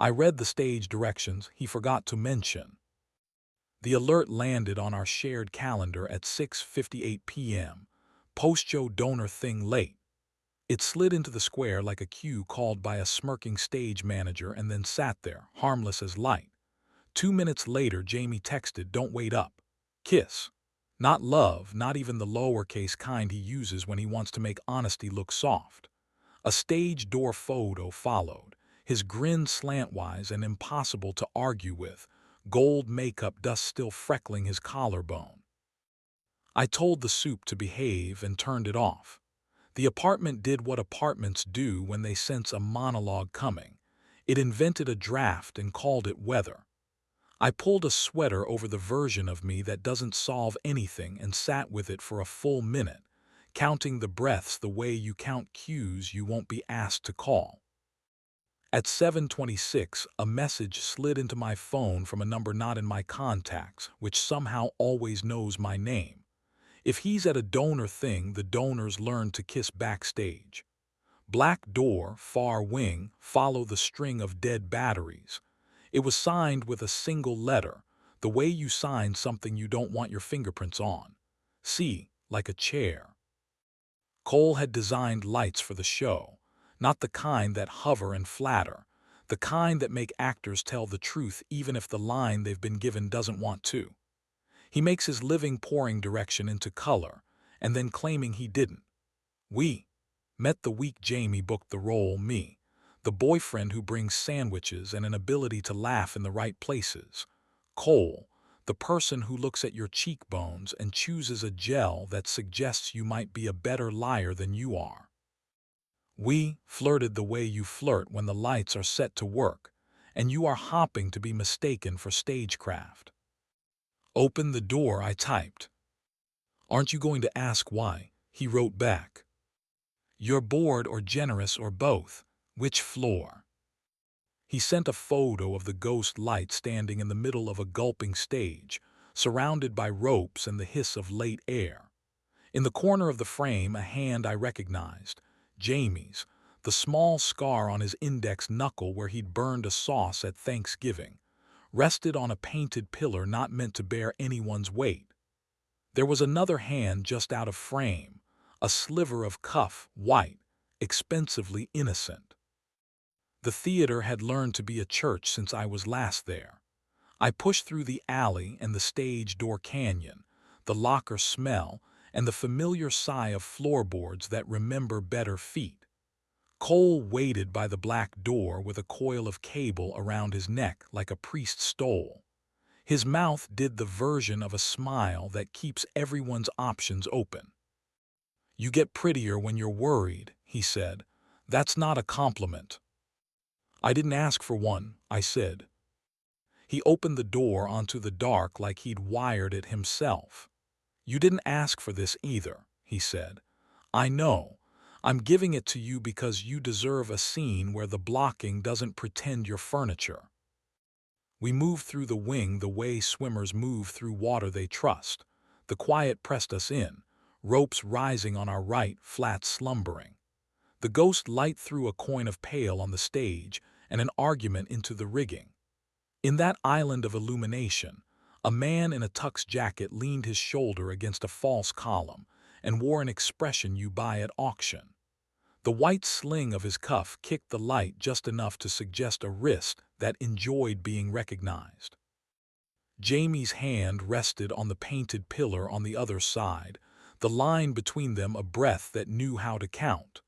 I read the stage directions he forgot to mention. The alert landed on our shared calendar at 6:58 p.m. Post-show donor thing late. It slid into the square like a cue called by a smirking stage manager and then sat there, harmless as light. 2 minutes later, Jamie texted, "Don't wait up. Kiss." Not love, not even the lowercase kind he uses when he wants to make honesty look soft. A stage door photo followed, his grin slantwise and impossible to argue with, gold makeup dust still freckling his collarbone. I told the soup to behave and turned it off. The apartment did what apartments do when they sense a monologue coming. It invented a draft and called it weather. I pulled a sweater over the version of me that doesn't solve anything and sat with it for a full minute, counting the breaths the way you count cues you won't be asked to call. At 7:26, a message slid into my phone from a number not in my contacts, which somehow always knows my name. If he's at a donor thing, the donors learn to kiss backstage. Black door, far wing, follow the string of dead batteries. It was signed with a single letter, the way you sign something you don't want your fingerprints on. C, like a chair. Cole had designed lights for the show, not the kind that hover and flatter, the kind that make actors tell the truth even if the line they've been given doesn't want to. He makes his living pouring direction into color, and then claiming he didn't. We met the week Jamie booked the role, me, the boyfriend who brings sandwiches and an ability to laugh in the right places. Cole, the person who looks at your cheekbones and chooses a gel that suggests you might be a better liar than you are. We flirted the way you flirt when the lights are set to work, and you are hopping to be mistaken for stagecraft. "Open the door," I typed. "Aren't you going to ask why?" he wrote back. "You're bored or generous or both. Which floor?" He sent a photo of the ghost light standing in the middle of a gulping stage, surrounded by ropes and the hiss of late air. In the corner of the frame, a hand I recognized, Jamie's, the small scar on his index knuckle where he'd burned a sauce at Thanksgiving, rested on a painted pillar not meant to bear anyone's weight. There was another hand just out of frame, a sliver of cuff, white, expensively innocent. The theater had learned to be a church since I was last there. I pushed through the alley and the stage door canyon, the locker smell, and the familiar sigh of floorboards that remember better feet. Cole waited by the black door with a coil of cable around his neck like a priest stole. His mouth did the version of a smile that keeps everyone's options open. "You get prettier when you're worried," he said. "That's not a compliment." "I didn't ask for one," I said. He opened the door onto the dark like he'd wired it himself. "You didn't ask for this either," he said. "I know. I'm giving it to you because you deserve a scene where the blocking doesn't pretend you're furniture." We moved through the wing the way swimmers move through water they trust. The quiet pressed us in, ropes rising on our right, flat slumbering. The ghost light threw a coin of pail on the stage and an argument into the rigging. In that island of illumination, a man in a tux jacket leaned his shoulder against a false column and wore an expression you buy at auction. The white sling of his cuff kicked the light just enough to suggest a wrist that enjoyed being recognized. Jamie's hand rested on the painted pillar on the other side, the line between them a breath that knew how to count.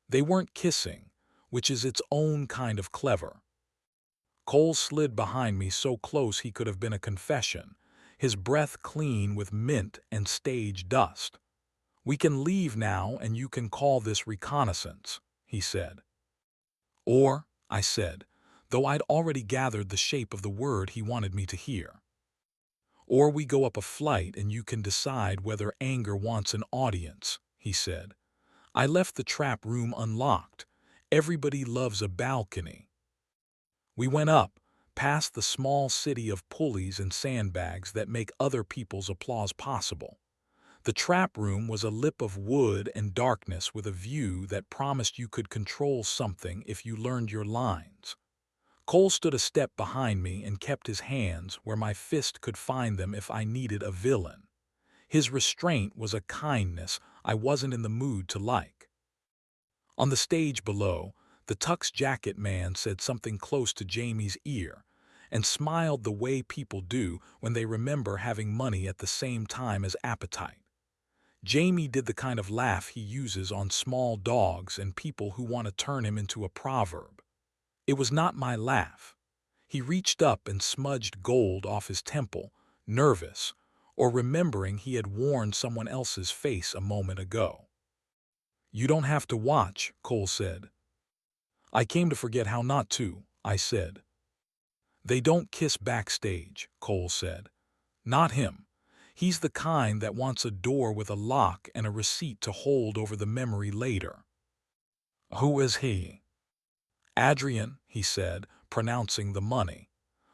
They weren't kissing, which is its own kind of clever. Cole slid behind me so close he could have been a confession, his breath clean with mint and stage dust. "We can leave now and you can call this reconnaissance," he said. "Or," I said, though I'd already gathered the shape of the word he wanted me to hear. "Or we go up a flight and you can decide whether anger wants an audience," he said. I left the trap room unlocked. Everybody loves a balcony. We went up, past the small city of pulleys and sandbags that make other people's applause possible. The trap room was a lip of wood and darkness with a view that promised you could control something if you learned your lines. Cole stood a step behind me and kept his hands where my fist could find them if I needed a villain. His restraint was a kindness I wasn't in the mood to like. On the stage below, the tux jacket man said something close to Jamie's ear and smiled the way people do when they remember having money at the same time as appetite. Jamie did the kind of laugh he uses on small dogs and people who want to turn him into a proverb. It was not my laugh. He reached up and smudged gold off his temple, nervous, or remembering he had worn someone else's face a moment ago. "You don't have to watch," Cole said. "I came to forget how not to," I said. "They don't kiss backstage," Cole said. "Not him. He's the kind that wants a door with a lock and a receipt to hold over the memory later." "Who is he?" "Adrian," he said, pronouncing the money.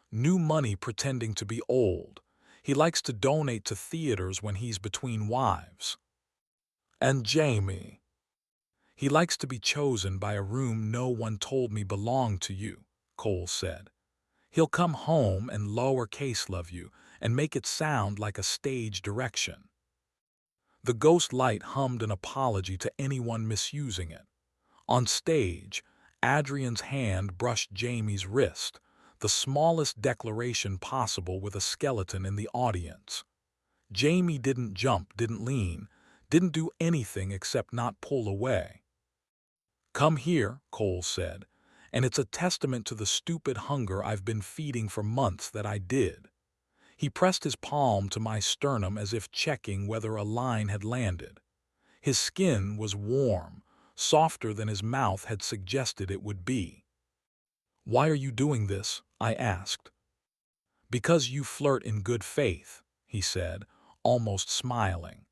"New money pretending to be old. He likes to donate to theaters when he's between wives." "And Jamie?" "He likes to be chosen by a room no one told me belonged to you," Cole said. "He'll come home and lowercase love you and make it sound like a stage direction." The ghost light hummed an apology to anyone misusing it. On stage, Adrian's hand brushed Jamie's wrist, the smallest declaration possible with a skeleton in the audience. Jamie didn't jump, didn't lean, didn't do anything except not pull away. "Come here," Cole said, "and it's a testament to the stupid hunger I've been feeding for months that I did." He pressed his palm to my sternum as if checking whether a line had landed. His skin was warm, softer than his mouth had suggested it would be. "Why are you doing this?" I asked. "Because you flirt in good faith," he said, almost smiling.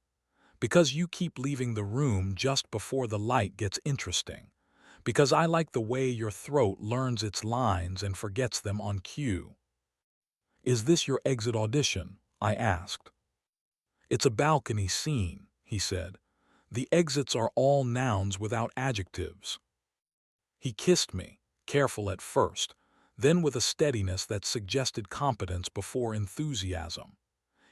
"Because you keep leaving the room just before the light gets interesting. Because I like the way your throat learns its lines and forgets them on cue." "Is this your exit audition?" I asked. "It's a balcony scene," he said. "The exits are all nouns without adjectives." He kissed me, careful at first, then with a steadiness that suggested competence before enthusiasm.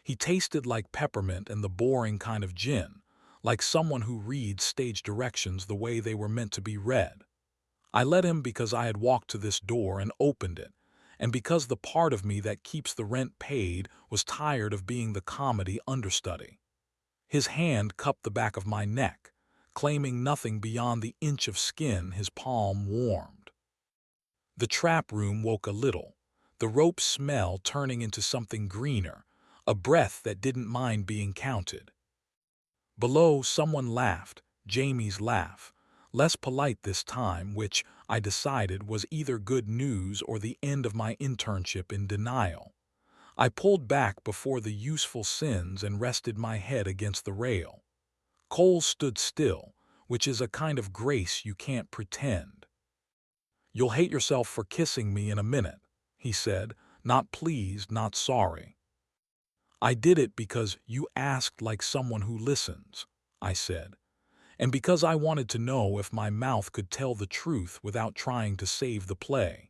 He tasted like peppermint and the boring kind of gin, like someone who reads stage directions the way they were meant to be read. I let him because I had walked to this door and opened it, and because the part of me that keeps the rent paid was tired of being the comedy understudy. His hand cupped the back of my neck, claiming nothing beyond the inch of skin his palm warmed. The trap room woke a little, the rope smell turning into something greener, a breath that didn't mind being counted. Below, someone laughed, Jamie's laugh, less polite this time, which, I decided, was either good news or the end of my internship in denial. I pulled back before the useful sins and rested my head against the rail. Cole stood still, which is a kind of grace you can't pretend. "You'll hate yourself for kissing me in a minute," he said, not pleased, not sorry. "I did it because you asked like someone who listens," I said, "and because I wanted to know if my mouth could tell the truth without trying to save the play."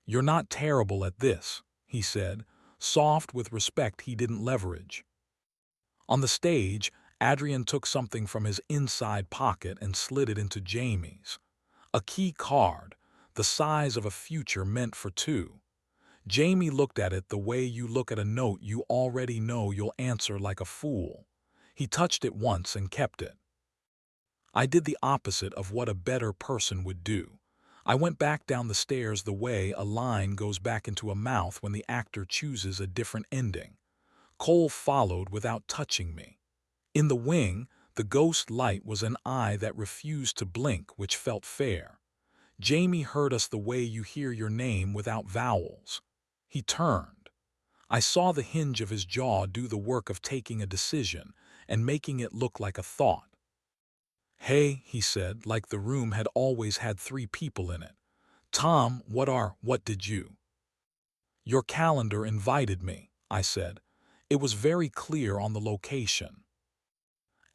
"You're not terrible at this," he said, soft with respect he didn't leverage. On the stage, Adrian took something from his inside pocket and slid it into Jamie's. A key card, the size of a future meant for two. Jamie looked at it the way you look at a note you already know you'll answer like a fool. He touched it once and kept it. I did the opposite of what a better person would do. I went back down the stairs the way a line goes back into a mouth when the actor chooses a different ending. Cole followed without touching me. In the wing, the ghost light was an eye that refused to blink, which felt fair. Jamie heard us the way you hear your name without vowels. He turned. I saw the hinge of his jaw do the work of taking a decision and making it look like a thought. "Hey," he said, like the room had always had 3 people in it. "Tom, what did you?" "Your calendar invited me," I said. "It was very clear on the location."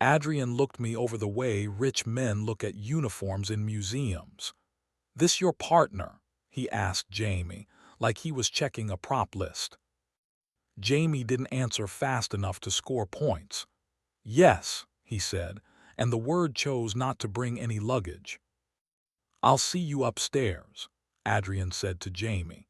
Adrian looked me over the way rich men look at uniforms in museums. "This your partner?" he asked Jamie, like he was checking a prop list. Jamie didn't answer fast enough to score points. Yes, he said, and the word chose not to bring any luggage. I'll see you upstairs, Adrian said to Jamie,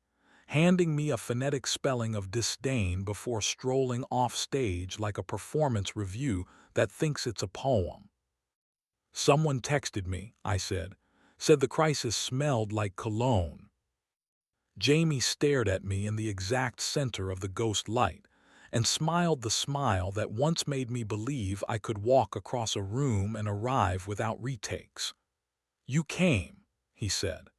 handing me a phonetic spelling of disdain before strolling off stage like a performance review that thinks it's a poem. Someone texted me, I said the crisis smelled like cologne. Jamie stared at me in the exact center of the ghost light and smiled the smile that once made me believe I could walk across a room and arrive without retakes. You came, he said.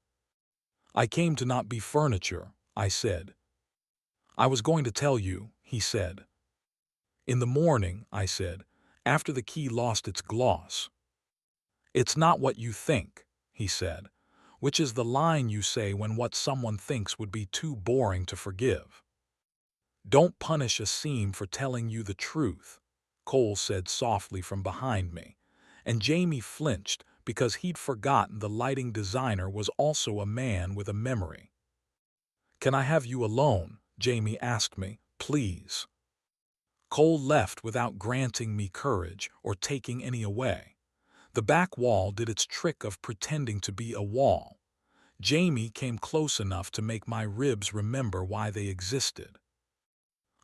I came to not be furniture, I said. I was going to tell you, he said. In the morning, I said, after the key lost its gloss. It's not what you think, he said, which is the line you say when what someone thinks would be too boring to forgive. Don't punish a seam for telling you the truth, Cole said softly from behind me, and Jamie flinched because he'd forgotten the lighting designer was also a man with a memory. Can I have you alone? Jamie asked me, please. Cole left without granting me courage or taking any away. The back wall did its trick of pretending to be a wall. Jamie came close enough to make my ribs remember why they existed.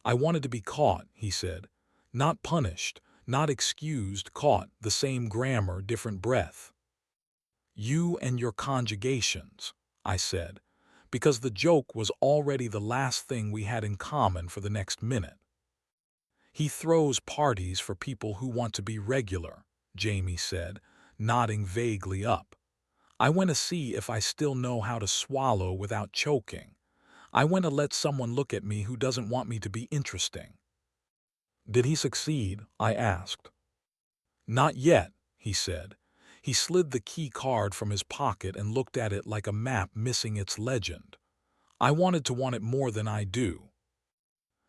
I wanted to be caught, he said. Not punished, not excused, caught, the same grammar, different breath. You and your conjugations, I said, because the joke was already the last thing we had in common for the next minute. He throws parties for people who want to be regular, Jamie said, nodding vaguely up. I went to see if I still know how to swallow without choking. I went to let someone look at me who doesn't want me to be interesting. Did he succeed? I asked. Not yet, he said. He slid the key card from his pocket and looked at it like a map missing its legend. I wanted to want it more than I do.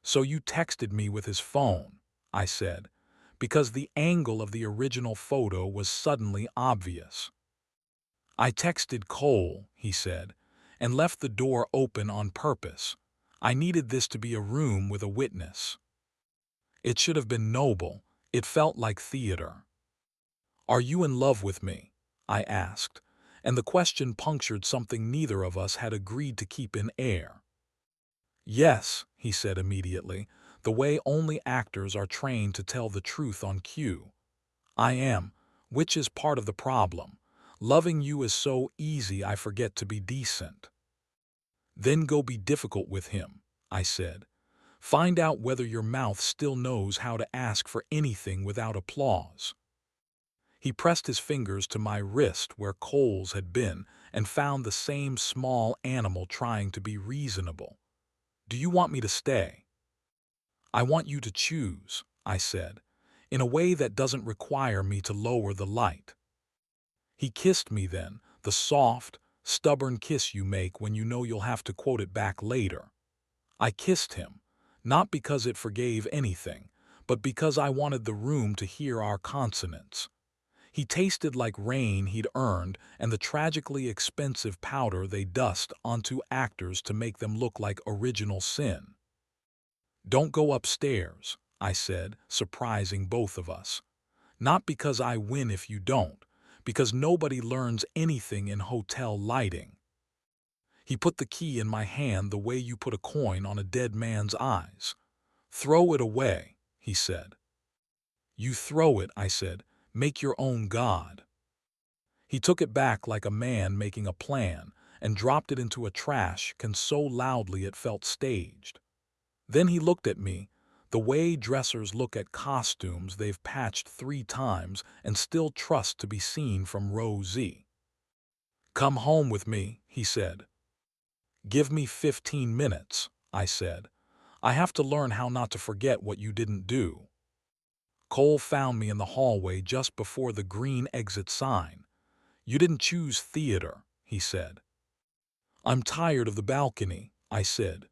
So you texted me with his phone, I said, because the angle of the original photo was suddenly obvious. I texted Cole, he said, and left the door open on purpose. I needed this to be a room with a witness. It should have been noble. It felt like theater. Are you in love with me? I asked, and the question punctured something neither of us had agreed to keep in air. Yes, he said immediately, the way only actors are trained to tell the truth on cue. I am, which is part of the problem. Loving you is so easy I forget to be decent. Then go be difficult with him, I said. Find out whether your mouth still knows how to ask for anything without applause. He pressed his fingers to my wrist where Cole's had been and found the same small animal trying to be reasonable. Do you want me to stay? I want you to choose, I said, in a way that doesn't require me to lower the light. He kissed me then, the soft, stubborn kiss you make when you know you'll have to quote it back later. I kissed him, not because it forgave anything, but because I wanted the room to hear our consonants. He tasted like rain he'd earned and the tragically expensive powder they dust onto actors to make them look like original sin. Don't go upstairs, I said, surprising both of us. Not because I win if you don't, because nobody learns anything in hotel lighting. He put the key in my hand the way you put a coin on a dead man's eyes. Throw it away, he said. You throw it, I said. Make your own God. He took it back like a man making a plan and dropped it into a trash can so loudly it felt staged. Then he looked at me, the way dressers look at costumes they've patched 3 times and still trust to be seen from row Z. Come home with me, he said. Give me 15 minutes, I said. I have to learn how not to forget what you didn't do. Cole found me in the hallway just before the green exit sign. You didn't choose theater, he said. I'm tired of the balcony, I said.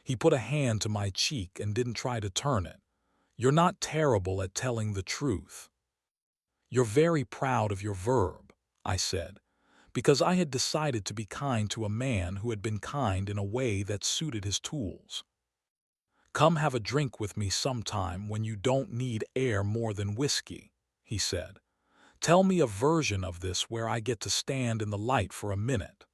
He put a hand to my cheek and didn't try to turn it. You're not terrible at telling the truth. You're very proud of your verb, I said, because I had decided to be kind to a man who had been kind in a way that suited his tools. "Come have a drink with me sometime when you don't need air more than whiskey," he said. "Tell me a version of this where I get to stand in the light for a minute."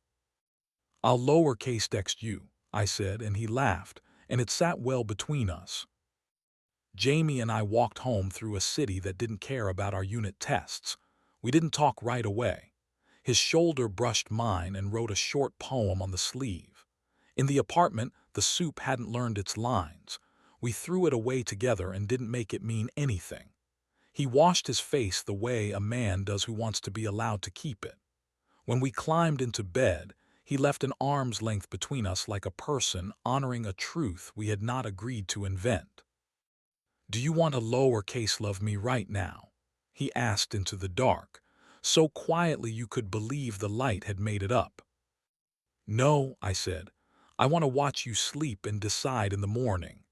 "I'll lowercase text you," I said, and he laughed, and it sat well between us. Jamie and I walked home through a city that didn't care about our unit tests. We didn't talk right away. His shoulder brushed mine and wrote a short poem on the sleeve. In the apartment, the soup hadn't learned its lines. We threw it away together and didn't make it mean anything. He washed his face the way a man does who wants to be allowed to keep it. When we climbed into bed, he left an arm's length between us like a person honoring a truth we had not agreed to invent. "Do you want to lowercase love me right now?" he asked into the dark, so quietly you could believe the light had made it up. "No," I said. "I want to watch you sleep and decide in the morning."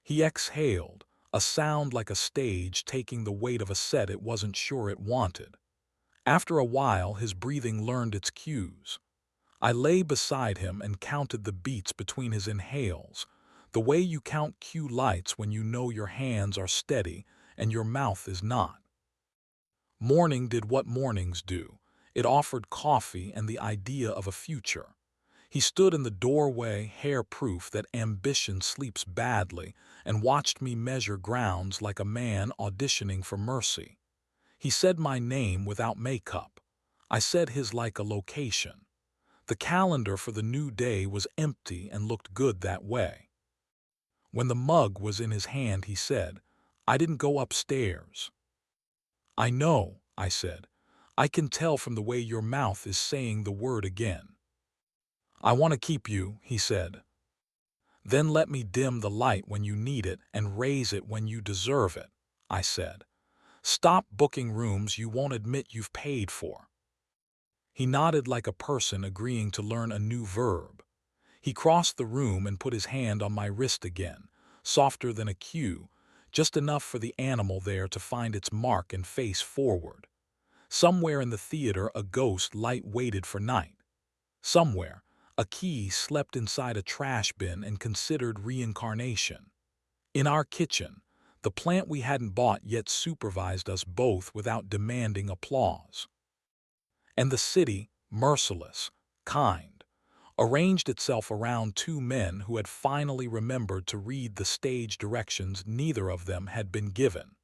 He exhaled, a sound like a stage taking the weight of a set it wasn't sure it wanted. After a while, his breathing learned its cues. I lay beside him and counted the beats between his inhales, the way you count cue lights when you know your hands are steady and your mouth is not. Morning did what mornings do. It offered coffee and the idea of a future. He stood in the doorway, hair-proof that ambition sleeps badly, and watched me measure grounds like a man auditioning for mercy. He said my name without makeup. I said his like a location. The calendar for the new day was empty and looked good that way. When the mug was in his hand, he said, "I didn't go upstairs." "I know," I said. "I can tell from the way your mouth is saying the word again." "I want to keep you," he said. "Then let me dim the light when you need it and raise it when you deserve it," I said. "Stop booking rooms you won't admit you've paid for." He nodded like a person agreeing to learn a new verb. He crossed the room and put his hand on my wrist again, softer than a cue, just enough for the animal there to find its mark and face forward. Somewhere in the theater a ghost light waited for night. Somewhere, a key slept inside a trash bin and considered reincarnation. In our kitchen, the plant we hadn't bought yet supervised us both without demanding applause. And the city, merciless, kind, arranged itself around two men who had finally remembered to read the stage directions neither of them had been given.